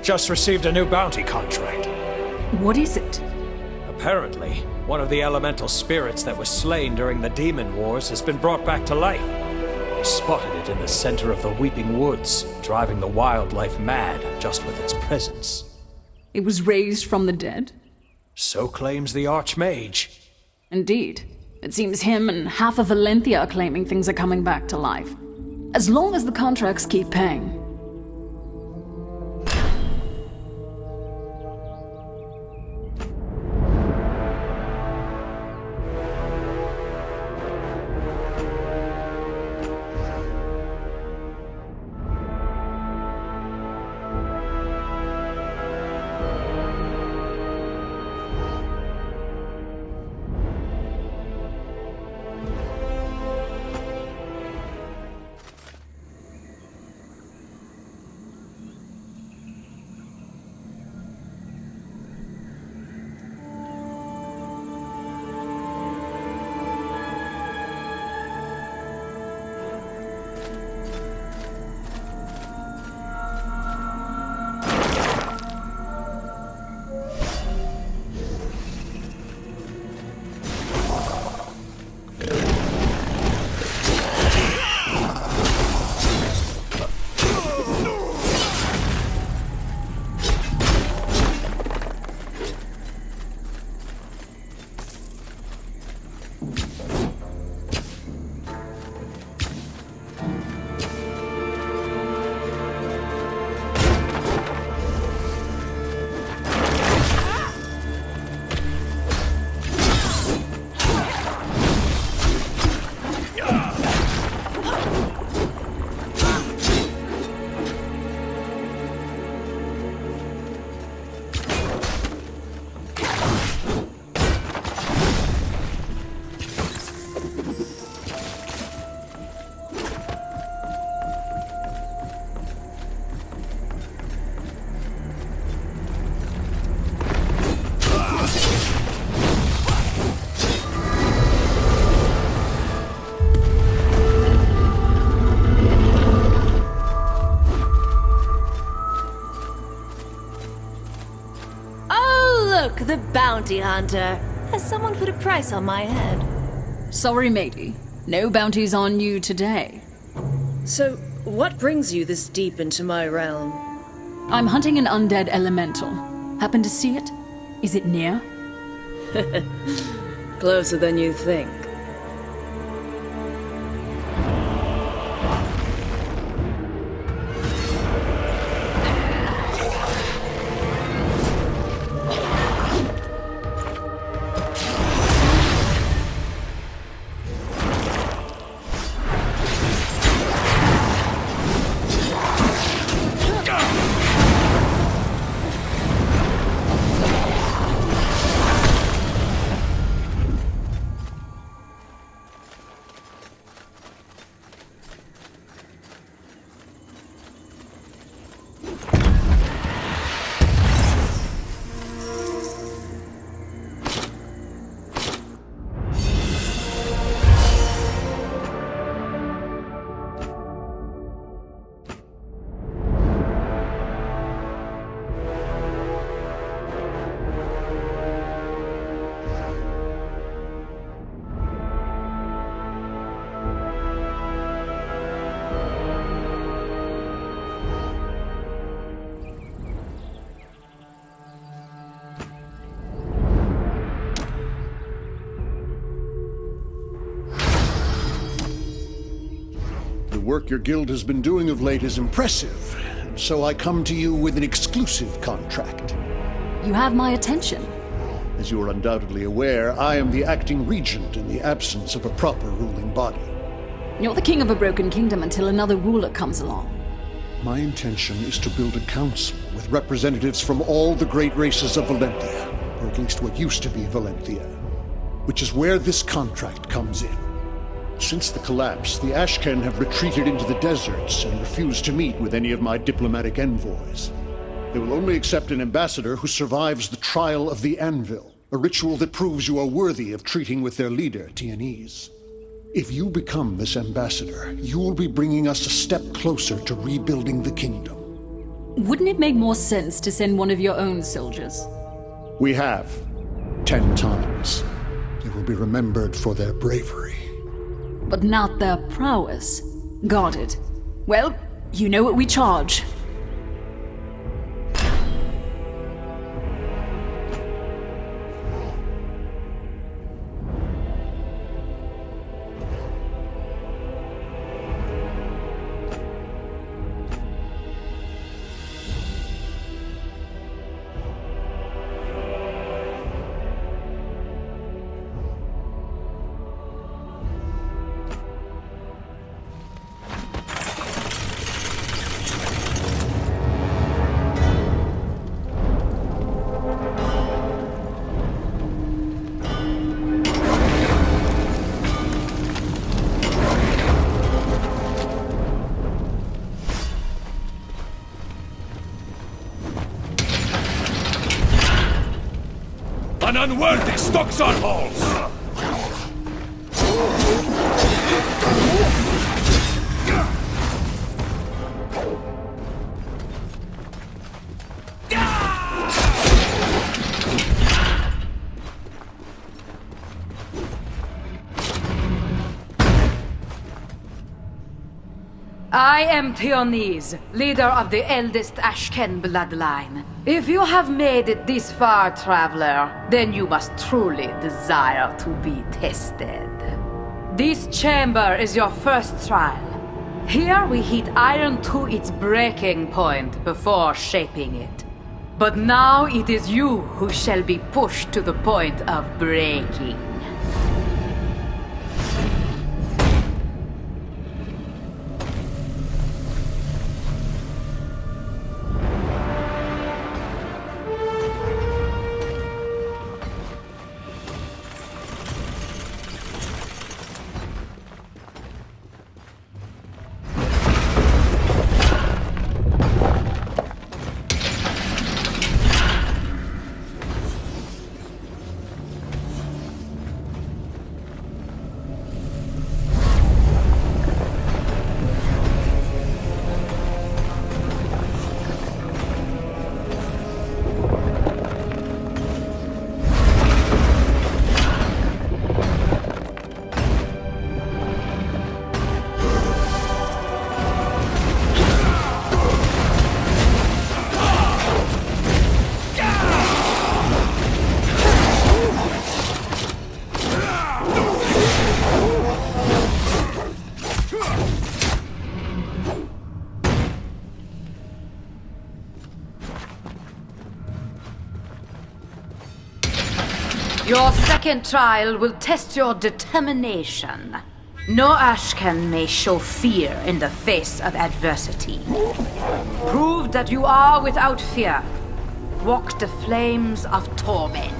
Just received a new bounty contract. What is it? Apparently, one of the elemental spirits that was slain during the Demon Wars has been brought back to life. They spotted it in the center of the Weeping Woods, driving the wildlife mad just with its presence. It was raised from the dead? So claims the Archmage. Indeed. It seems him and half of Valentia are claiming things are coming back to life. As long as the contracts keep paying. The bounty hunter. Has someone put a price on my head? Sorry, matey. No bounties on you today. So, what brings you this deep into my realm? I'm hunting an undead elemental. Happen to see it? Is it near? Closer than you think. The work your guild has been doing of late is impressive, and so I come to you with an exclusive contract. You have my attention. As you are undoubtedly aware, I am the acting regent in the absence of a proper ruling body. You're the king of a broken kingdom until another ruler comes along. My intention is to build a council with representatives from all the great races of Valentia, or at least what used to be Valentia, which is where this contract comes in. Since the collapse, the Ashken have retreated into the deserts and refused to meet with any of my diplomatic envoys. They will only accept an ambassador who survives the trial of the Anvil, a ritual that proves you are worthy of treating with their leader, Tianese. If you become this ambassador, you will be bringing us a step closer to rebuilding the kingdom. Wouldn't it make more sense to send one of your own soldiers? We have 10 times. They will be remembered for their bravery. But not their prowess. Got it. Well, you know what we charge. An unworthy stocks our halls! I am Theonis, leader of the eldest Ashken bloodline. If you have made it this far, traveler, then you must truly desire to be tested. This chamber is your first trial. Here we heat iron to its breaking point before shaping it. But now it is you who shall be pushed to the point of breaking. Your second trial will test your determination. No Ashken may show fear in the face of adversity. Prove that you are without fear. Walk the flames of torment.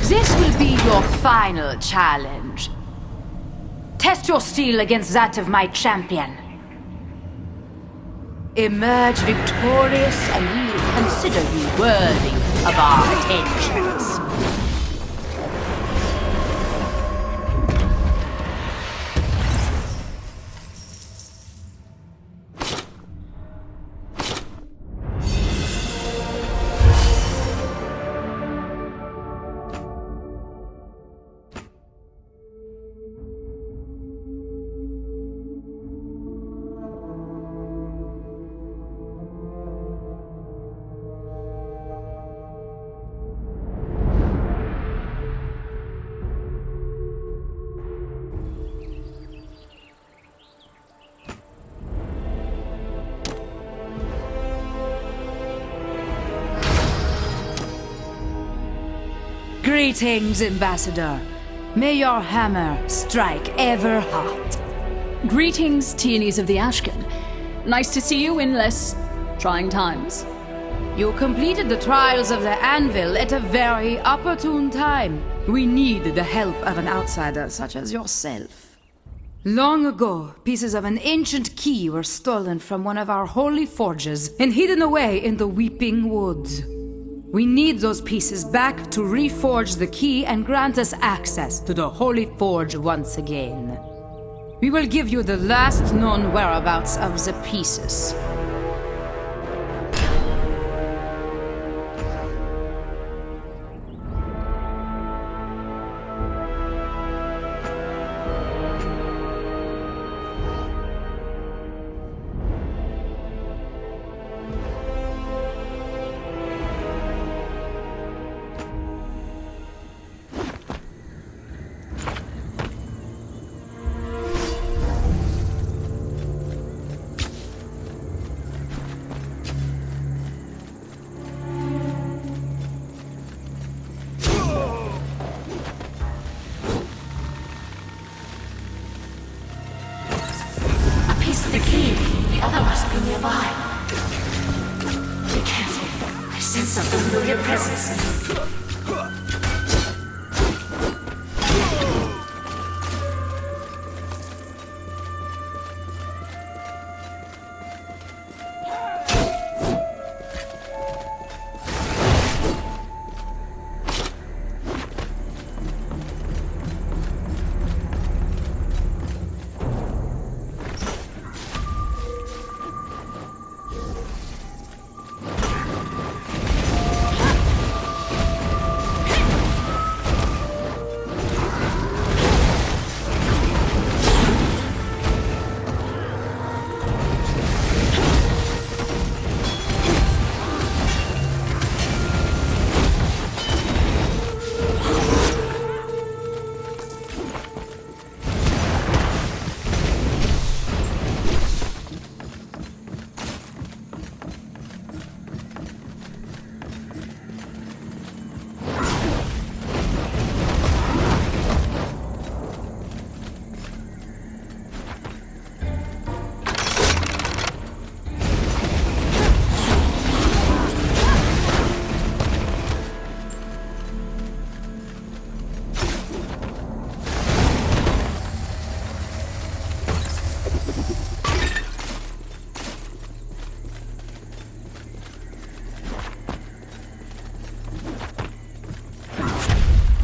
This will be your final challenge. Test your steel against that of my champion. Emerge victorious and we will consider you worthy of our attentions. Greetings, Ambassador. May your hammer strike ever hot. Greetings, Theonis of the Ashken. Nice to see you in less trying times. You completed the trials of the Anvil at a very opportune time. We need the help of an outsider such as yourself. Long ago, pieces of an ancient key were stolen from one of our holy forges and hidden away in the Weeping Woods. We need those pieces back to reforge the key and grant us access to the Holy Forge once again. We will give you the last known whereabouts of the pieces. The key. The other must be nearby. Be careful. I sense a familiar presence.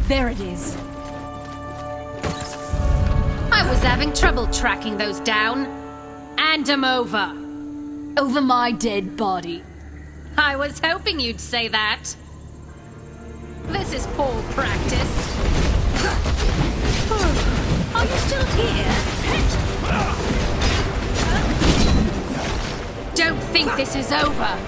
There it is. I was having trouble tracking those down. And I'm over. Over my dead body. I was hoping you'd say that. This is poor practice. Are you still here? Don't think this is over.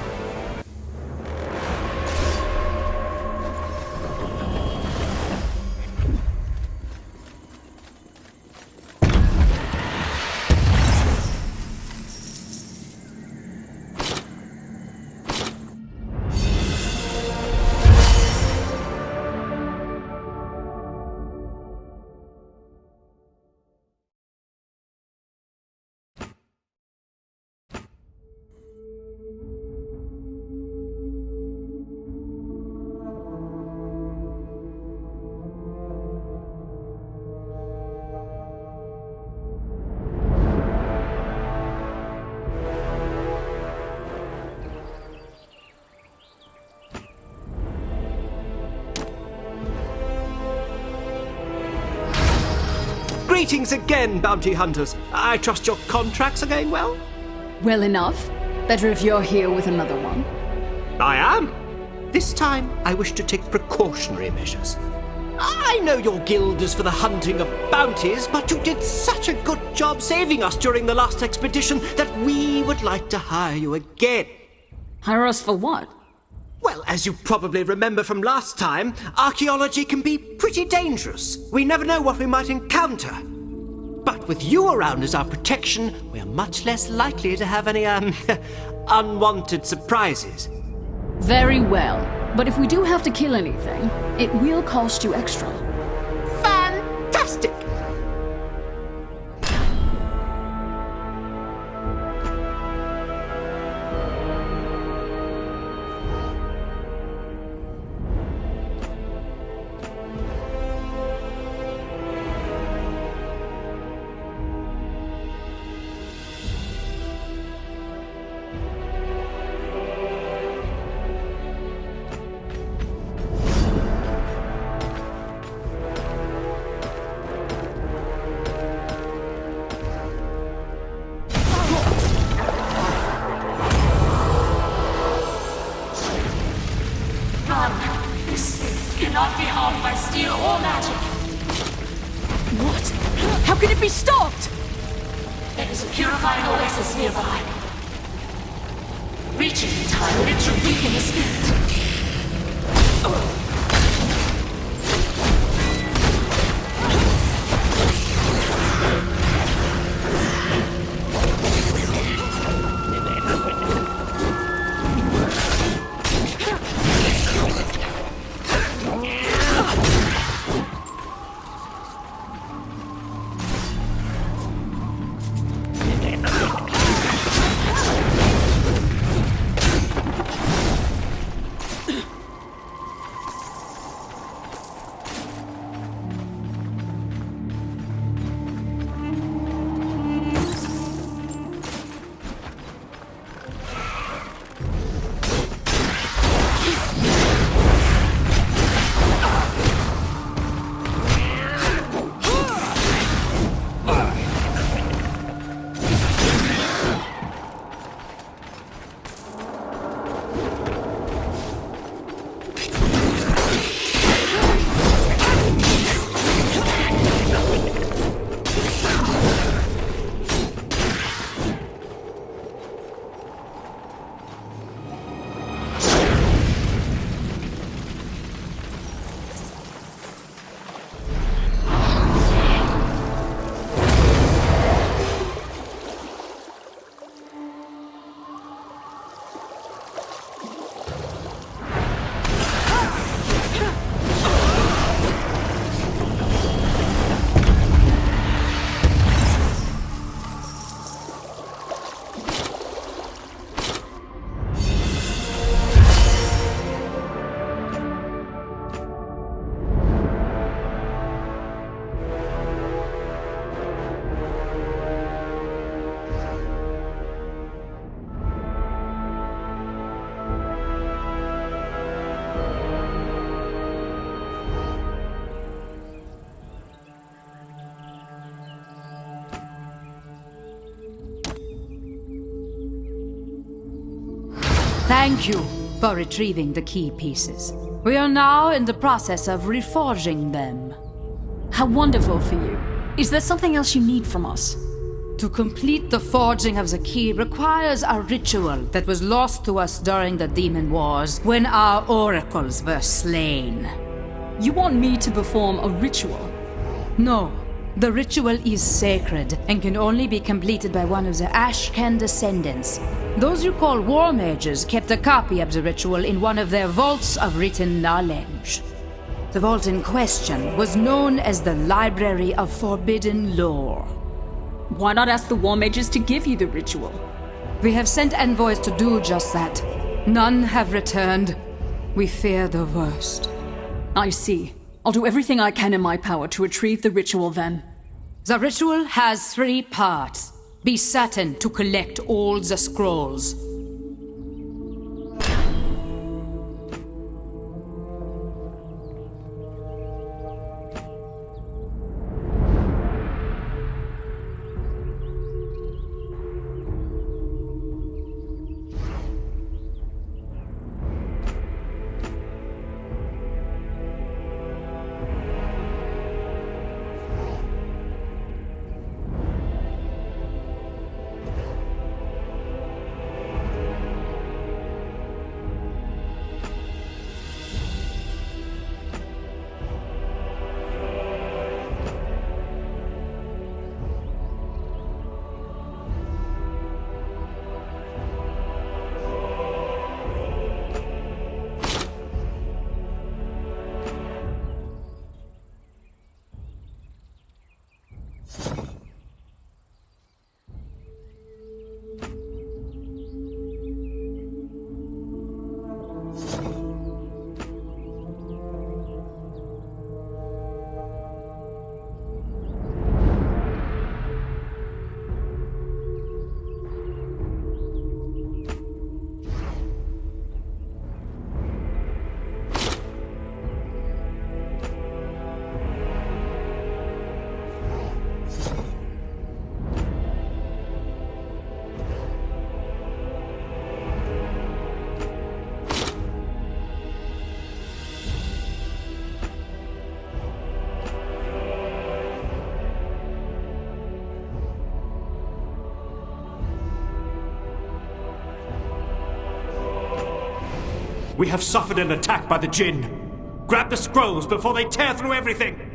Greetings again, bounty hunters. I trust your contracts are going well? Well enough. Better if you're here with another one. I am. This time, I wish to take precautionary measures. I know your guild is for the hunting of bounties, but you did such a good job saving us during the last expedition that we would like to hire you again. Hire us for what? Well, as you probably remember from last time, archaeology can be pretty dangerous. We never know what we might encounter. But with you around as our protection, we are much less likely to have any, unwanted surprises. Very well. But if we do have to kill anything, it will cost you extra. Fantastic! stopped! There is a purifying oasis nearby. Reaching in time, it should weaken the spirit. Thank you for retrieving the key pieces. We are now in the process of reforging them. How wonderful for you. Is there something else you need from us? To complete the forging of the key requires a ritual that was lost to us during the Demon Wars, when our oracles were slain. You want me to perform a ritual? No. The ritual is sacred and can only be completed by one of the Ashken descendants. Those you call war mages kept a copy of the ritual in one of their vaults of written knowledge. The vault in question was known as the Library of Forbidden Lore. Why not ask the war mages to give you the ritual? We have sent envoys to do just that. None have returned. We fear the worst. I see. I'll do everything I can in my power to retrieve the ritual then. The ritual has 3 parts. Be certain to collect all the scrolls. We have suffered an attack by the Jinn. Grab the scrolls before they tear through everything!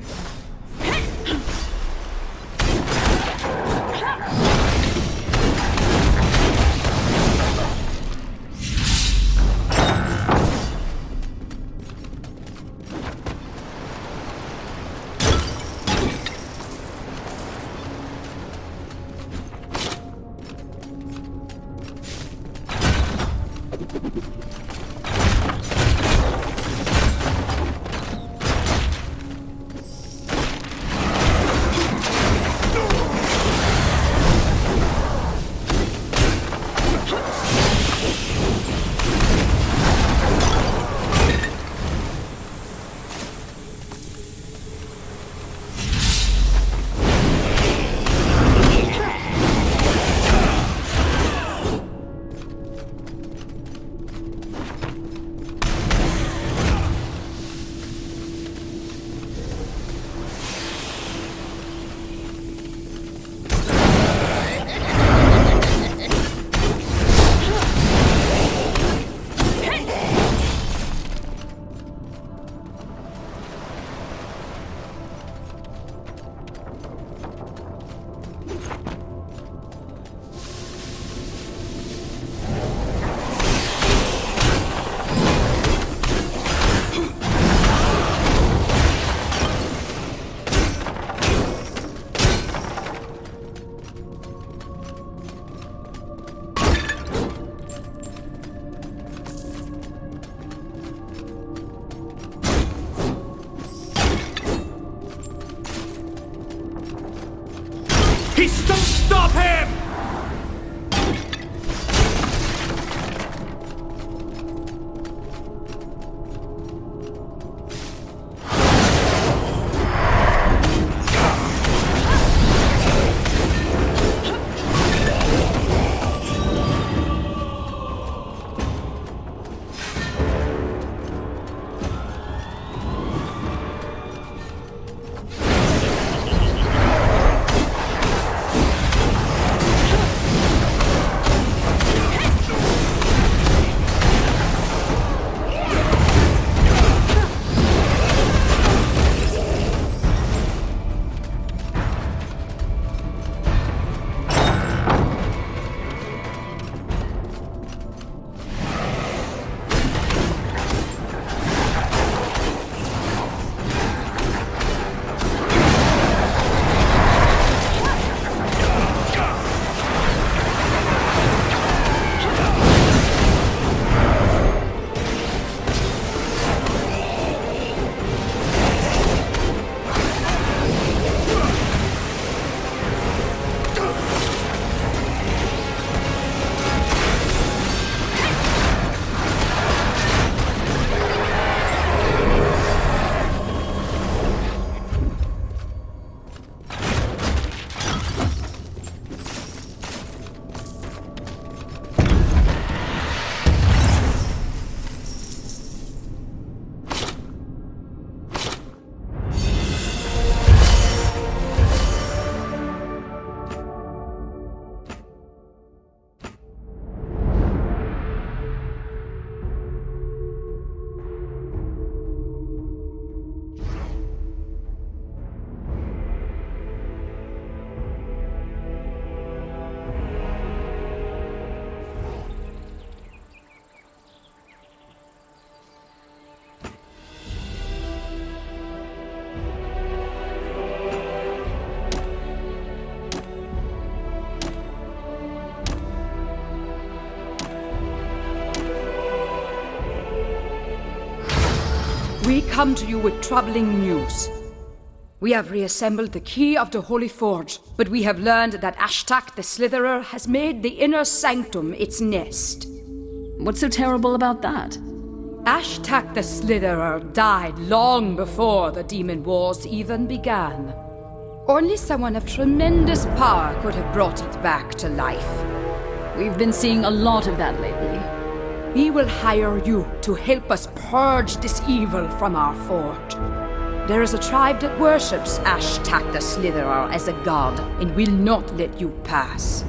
Don't stop him! We come to you with troubling news. We have reassembled the key of the Holy Forge, but we have learned that Ashtak the Slitherer has made the inner sanctum its nest. What's so terrible about that? Ashtak the Slitherer died long before the Demon Wars even began. Only someone of tremendous power could have brought it back to life. We've been seeing a lot of that lately. We will hire you to help us purge this evil from our forge. There is a tribe that worships Ashtak the Slitherer as a god and will not let you pass.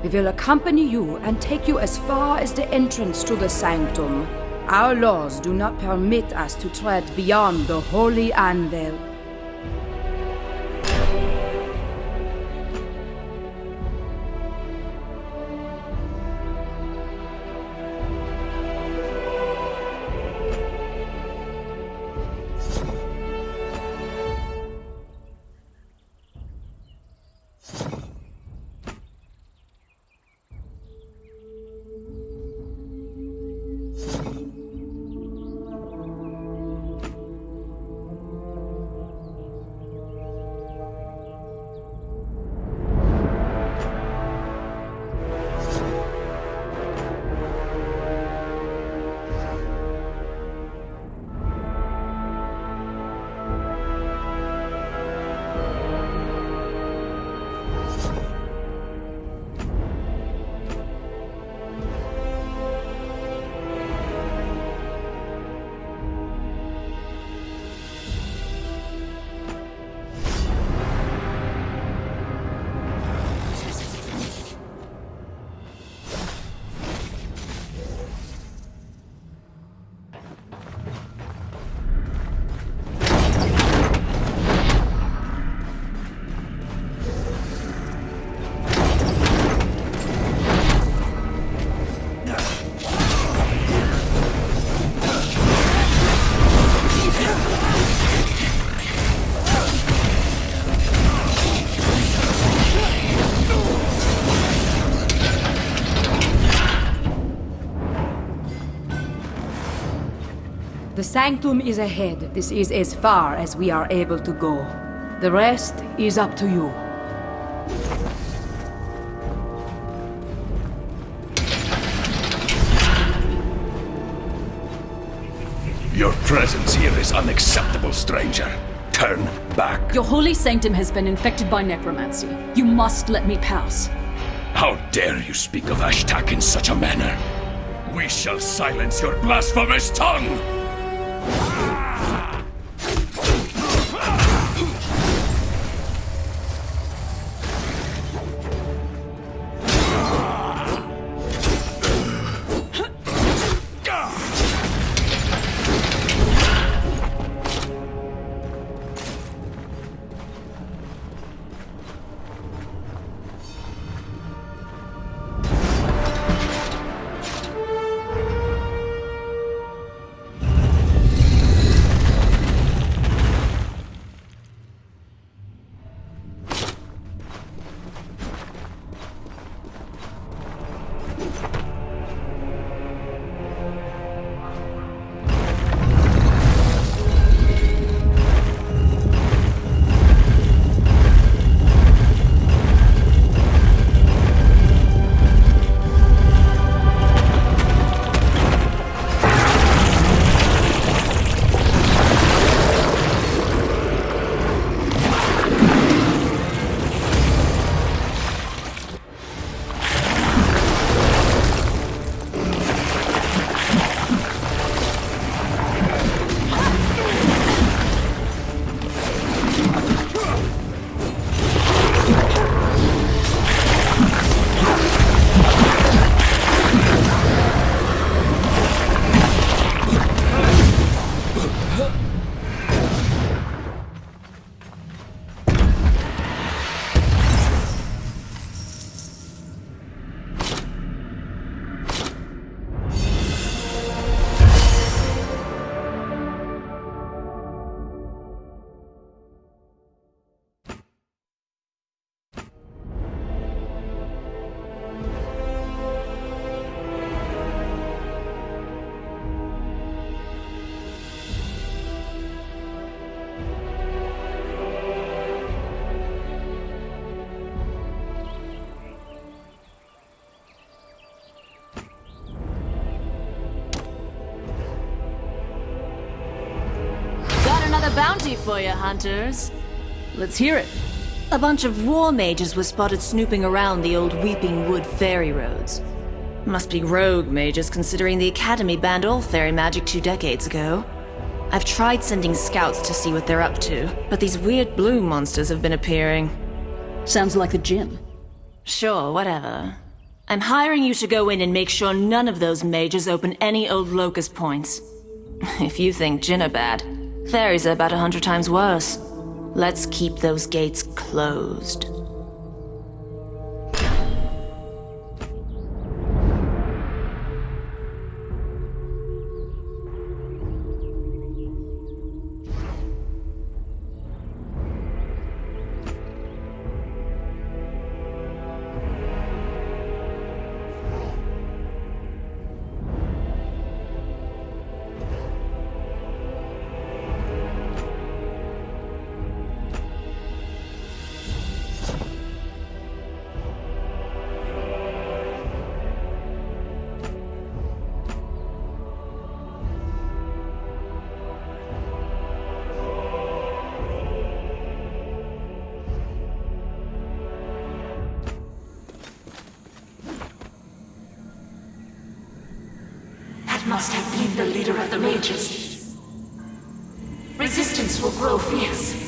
We will accompany you and take you as far as the entrance to the sanctum. Our laws do not permit us to tread beyond the holy anvil. The Sanctum is ahead. This is as far as we are able to go. The rest is up to you. Your presence here is unacceptable, stranger. Turn back. Your holy sanctum has been infected by necromancy. You must let me pass. How dare you speak of Ashtak in such a manner? We shall silence your blasphemous tongue! Bounty for you, hunters. Let's hear it. A bunch of war mages were spotted snooping around the old Weeping Wood ferry roads. Must be rogue mages, considering the Academy banned all fairy magic 2 decades ago. I've tried sending scouts to see what they're up to, but these weird blue monsters have been appearing. Sounds like the gym. Sure, whatever. I'm hiring you to go in and make sure none of those mages open any old locust points. If you think Jinn are bad, fairies are about 100 times worse. Let's keep those gates closed. Must have been the leader of the mages. Resistance will grow fierce.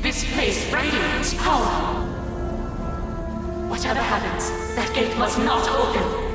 This place radiates power. Whatever happens, that gate must not open.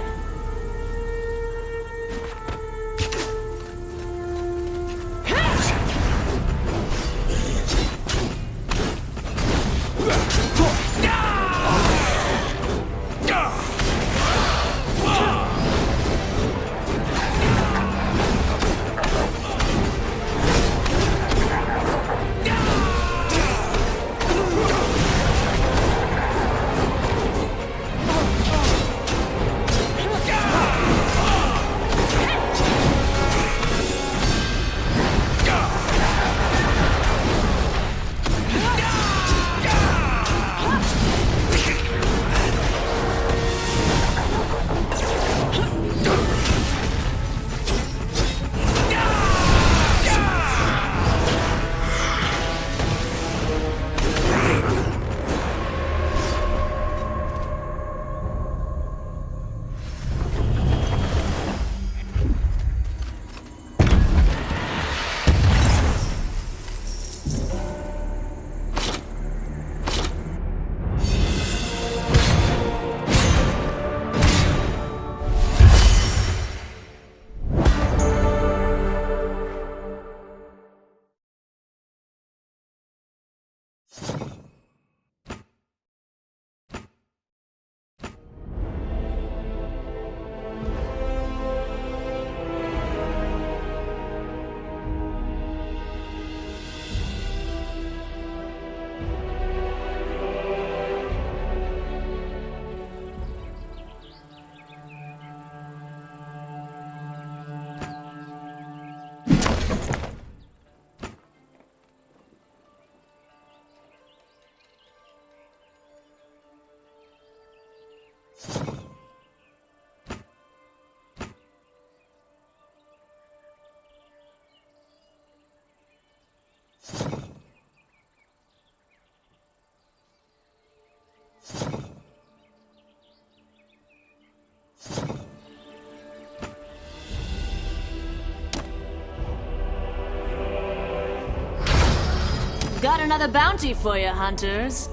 got another bounty for you, hunters.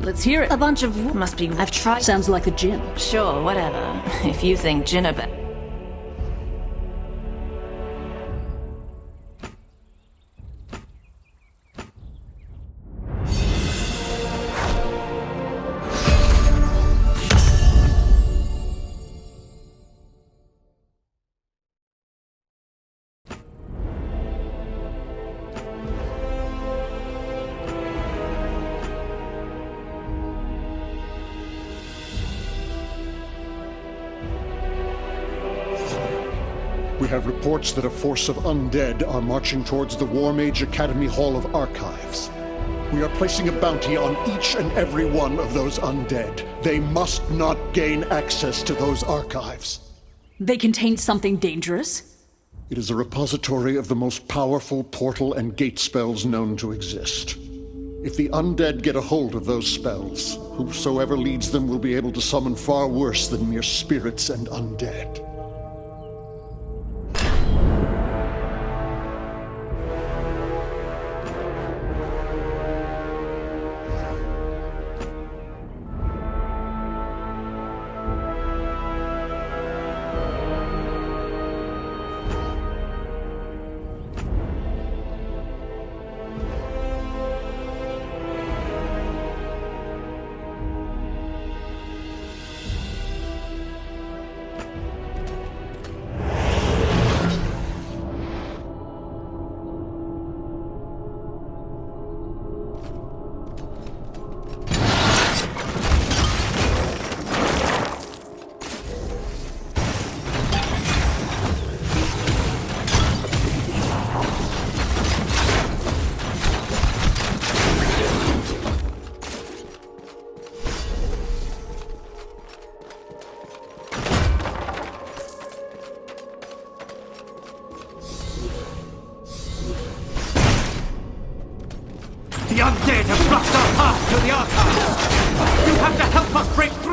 Let's hear it. A bunch of must be. I've tried. Sounds like a gin. Sure, whatever. If you think gin are better. We have reports that a force of undead are marching towards the War Mage Academy Hall of Archives. We are placing a bounty on each and every one of those undead. They must not gain access to those archives. They contain something dangerous? It is a repository of the most powerful portal and gate spells known to exist. If the undead get a hold of those spells, whosoever leads them will be able to summon far worse than mere spirits and undead. The undead have blocked our path to the archives! You have to help us break through!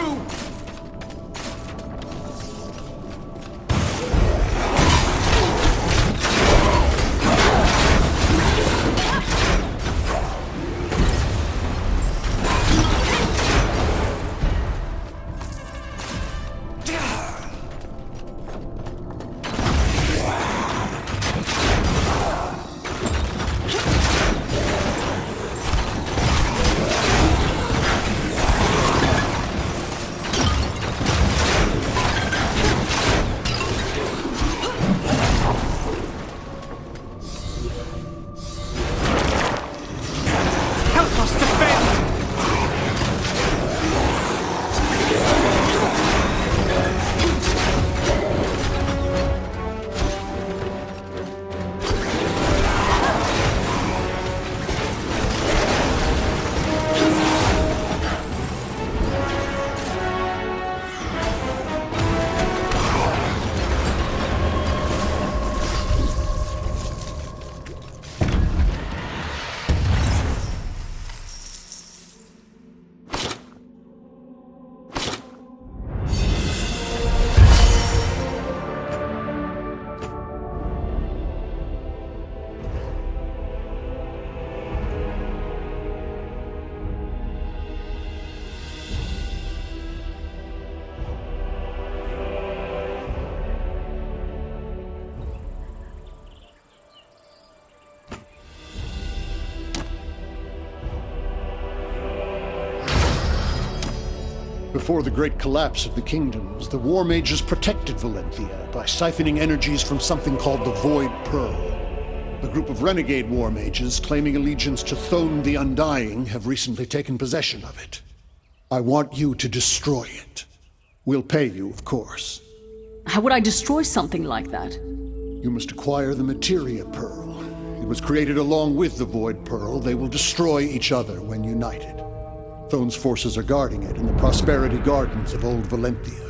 Before the great collapse of the kingdoms, the War Mages protected Valenthia by siphoning energies from something called the Void Pearl. A group of renegade War Mages claiming allegiance to Thone the Undying have recently taken possession of it. I want you to destroy it. We'll pay you, of course. How would I destroy something like that? You must acquire the Materia Pearl. It was created along with the Void Pearl. They will destroy each other when united. Thone's forces are guarding it in the Prosperity Gardens of Old Valenthia.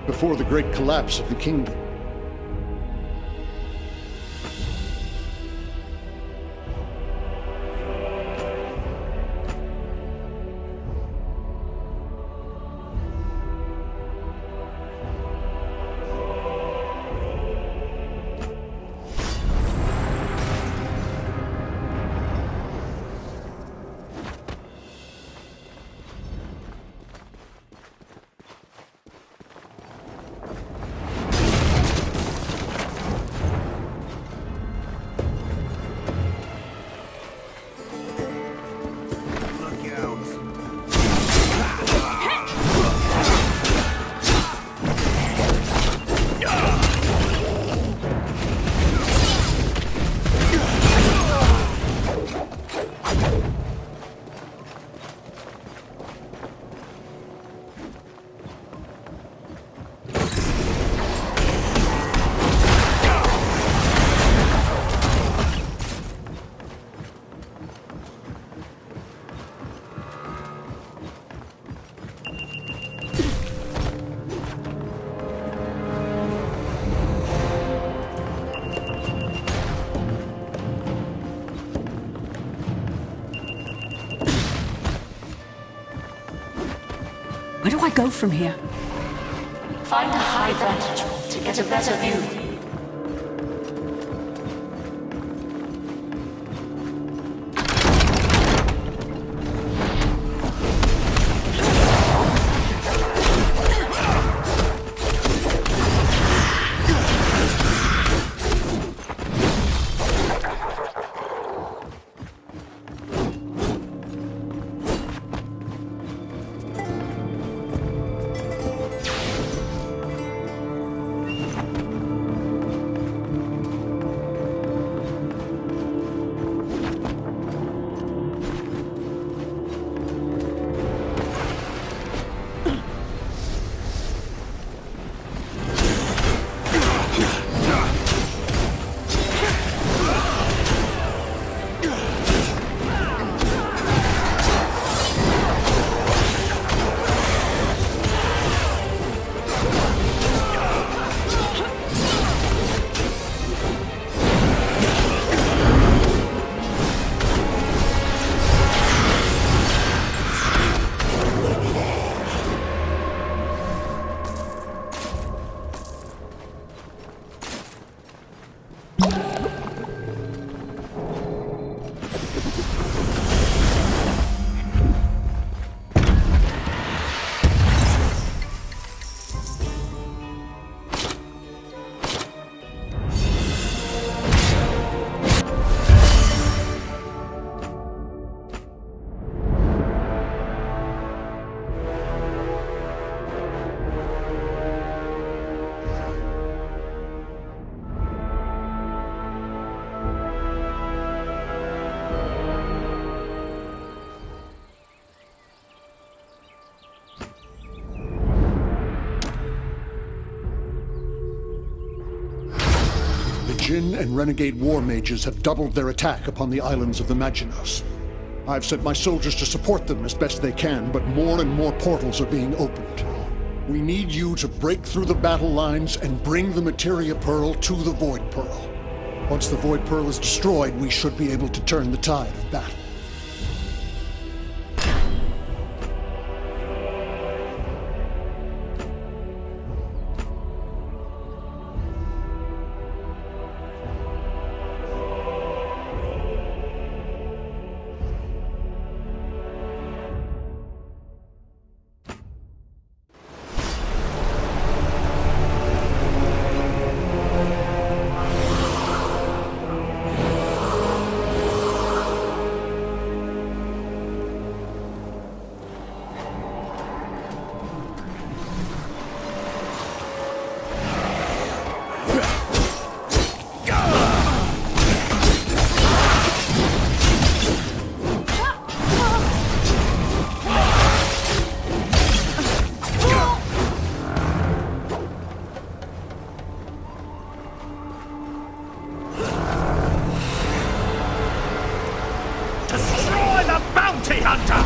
Before the great collapse of the kingdom, Where do I go from here? Find a high vantage point to get a better view. Jinn and renegade war mages have doubled their attack upon the islands of the Maginos. I've sent my soldiers to support them as best they can, but more and more portals are being opened. We need you to break through the battle lines and bring the Materia Pearl to the Void Pearl. Once the Void Pearl is destroyed, we should be able to turn the tide of battle. hunter!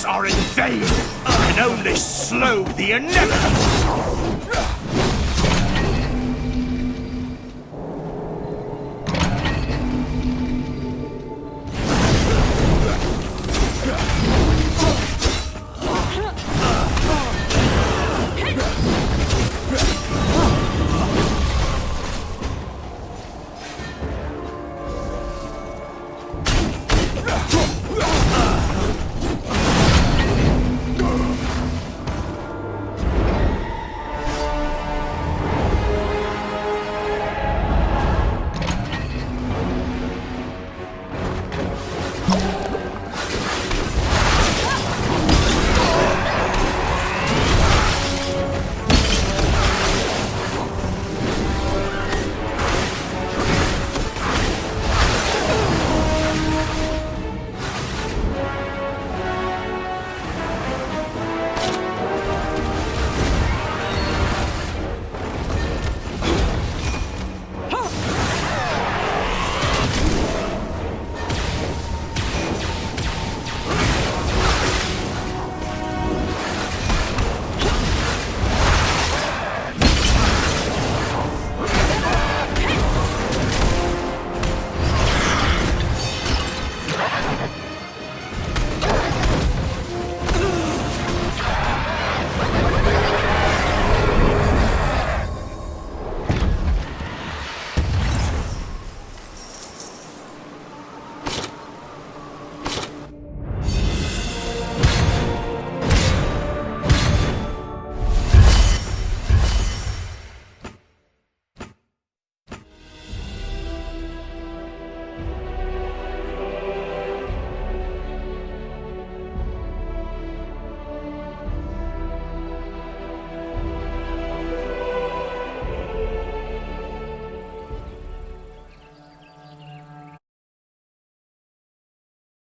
Are in vain! Can only slow the inevitable!